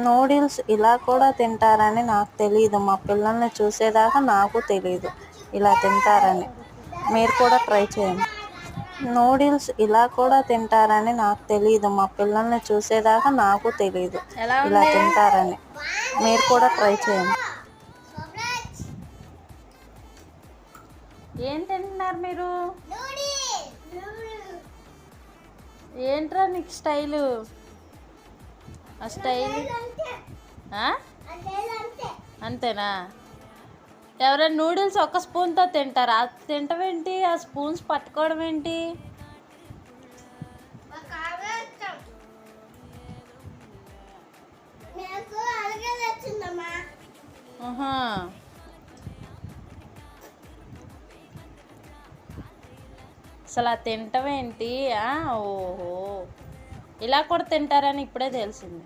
Noodles ఇలా కూడా తింటారని నాకు తెలీదు. మా పిల్లల్ని చూసేదాకా నాకు తెలీదు ఇలా తింటారని. మీరు కూడా ట్రై చేయండి. నూడిల్స్ ఇలా కూడా తింటారని నాకు తెలీదు. మా పిల్లల్ని చూసేదాకా నాకు తెలీదు ఎలా ఇలా ఉంది? తింటారని. మీరు కూడా ట్రై చేయండి. ఏం తింటున్నారు మీరు? ఏంట్రా నీకు స్టైలు? ఆ స్టైల్ అంతేనా? ఎవరైనా నూడిల్స్ ఒక్క స్పూన్తో తింటారా? అది తింటమేంటి? ఆ స్పూన్స్ పట్టుకోవడం ఏంటి? ఆహా. అసలు ఆ తింటమేంటి? ఓహో, ఇలా కూడా తింటారని ఇప్పుడే తెలిసింది.